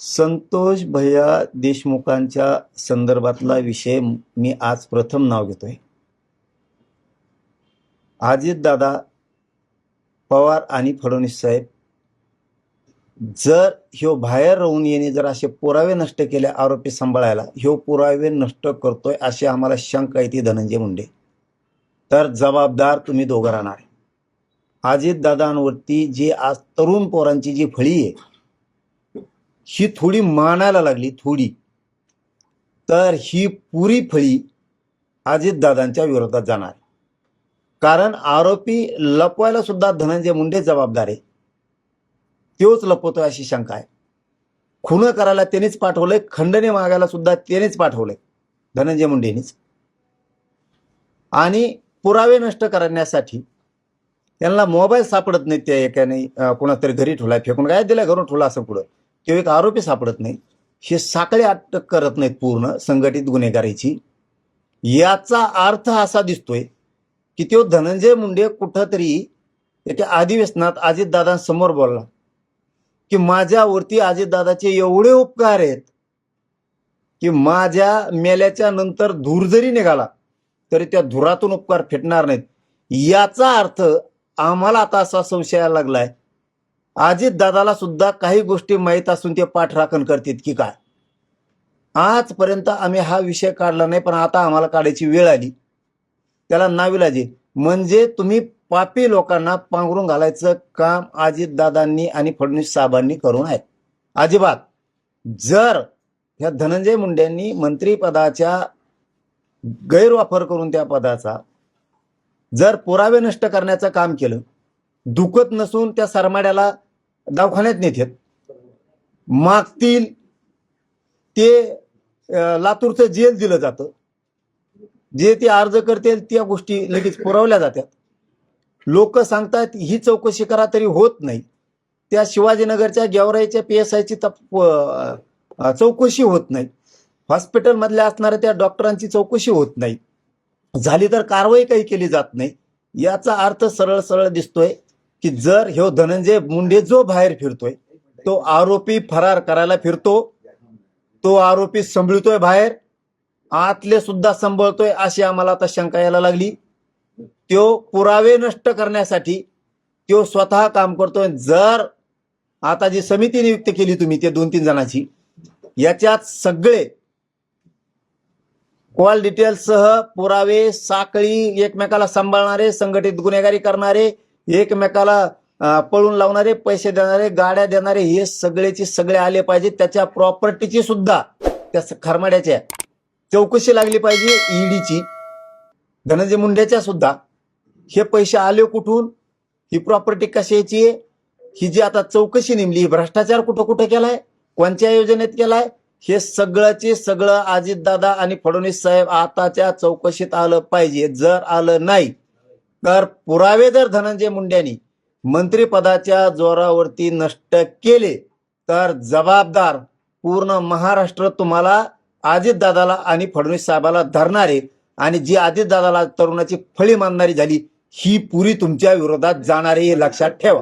संतोष भैया देशमुखांच्या संदर्भातला विषय मी आज प्रथम नाव घेतोय। अजितदादा, पवार आणि फडणवीस साहेब जर ह्यो बाहेर राहून येणे जर असे पुरावे नष्ट केले आरोपी सांभाळायला, ह्यो पुरावे नष्ट करतोय अशी आम्हाला शंका येते धनंजय मुंडे, तर जबाबदार तुम्ही दोघं राहणार। अजितदादांवरती जी आज तरुण पोरांची जी फळी आहे ही थोडी मानायला लागली थोडी, तर ही पुरी फळी अजितदादांच्या विरोधात जाणार। कारण आरोपी लपवायला सुद्धा धनंजय मुंडे जबाबदार आहे, तोच लपवतोय अशी शंका आहे। खून करायला त्यानेच पाठवलंय, खंडने मागायला सुद्धा त्यानेच पाठवलंय, धनंजय मुंडेनीच। आणि पुरावे नष्ट करण्यासाठी त्यांना मोबाईल सापडत नाही, त्या एकाने कोणातरी घरी ठेवलाय, फेकून काय दिलाय घरून ठेवला असं पुढं, तो एक आरोपी सापडत नाही। हे साखळे अटक करत नाहीत पूर्ण संघटित गुन्हेगारीची। याचा अर्थ असा दिसतोय की तो धनंजय मुंडे कुठंतरी एका अधिवेशनात अजितदादांसमोर बोलला की माझ्यावरती अजितदादाचे एवढे उपकार आहेत की माझ्या मेल्याच्या नंतर धूर जरी निघाला तरी त्या धुरातून उपकार फेटणार नाहीत। याचा अर्थ आम्हाला आता असा संशय यायला लागलाय, अजितदादाला सुद्धा काही गोष्टी माहीत असून ते पाठराखण करतात की काय। आजपर्यंत आम्ही हा विषय काढला नाही, पण आता आम्हाला काढायची वेळ आली, त्याला नाविलाज। म्हणजे तुम्ही पापी लोकांना पांघरून घालायचं काम अजितदादांनी आणि फडणवीस साहेबांनी करू नये अजिबात। जर ह्या धनंजय मुंडेंनी मंत्रिपदाच्या गैरवापर करून त्या पदाचा जर पुरावे नष्ट करण्याचं काम केलं, दुखत नसून त्या सरमाड्याला दवाखान्यात नेतात, मागतील ते लातूरचं जेल दिलं जातं, जे ते अर्ज करतील त्या गोष्टी लगेच पुरवल्या जातात। लोक सांगतात ही चौकशी करा तरी होत नाही, त्या शिवाजीनगरच्या गेवराईच्या PSIची चौकशी होत नाही, हॉस्पिटलमधल्या असणाऱ्या त्या डॉक्टरांची चौकशी होत नाही, झाली तर कारवाई काही केली जात नाही। याचा अर्थ सरळ सरळ दिसतोय की जर ह्यो धनंजय मुंडे जो बाहेर फिरतोय तो आरोपी फरार करायला फिरतो, तो आरोपी संभळतोय बाहेर, आतले सुद्धा संभळतोय अशी आम्हाला आता शंका यायला लागली। तो पुरावे नष्ट करण्यासाठी तो स्वतः काम करतोय। जर आता जी समिती नियुक्त केली तुम्ही ते 2-3 जणांची, याच्यात सगळे कॉल डिटेल्स सह पुरावे साखळी एकमेकाला सांभाळणारे, संघटित गुन्हेगारी करणारे, एकमेकाला पळून लावणारे, पैसे देणारे, गाड्या देणारे, हे सगळेचे सगळे आले पाहिजे। त्याच्या प्रॉपर्टीची सुद्धा त्या खरमाड्याच्या चौकशी लागली पाहिजे, ईडीची, धनंजय मुंडेच्या सुद्धा। हे पैसे आले कुठून, ही प्रॉपर्टी कशाची, ही जी आता चौकशी नेमली, भ्रष्टाचार कुठं कुठं केलाय, कोणत्या योजनेत केलाय, हे सगळंचे सगळं अजितदादा आणि फडणवीस साहेब आताच्या चौकशीत आलं पाहिजे। जर आलं नाही तर पुरावे जर धनंजय मुंडेंनी मंत्रिपदाच्या जोरावरती नष्ट केले तर जबाबदार पूर्ण महाराष्ट्र तुम्हाला अजितदादाला आणि फडणवीस साहेबाला धरणार आहे। आणि जी अजितदादाला तरुणाची फळी मानणारी झाली ही पुरी तुमच्या विरोधात जाणार आहे, हे लक्षात ठेवा।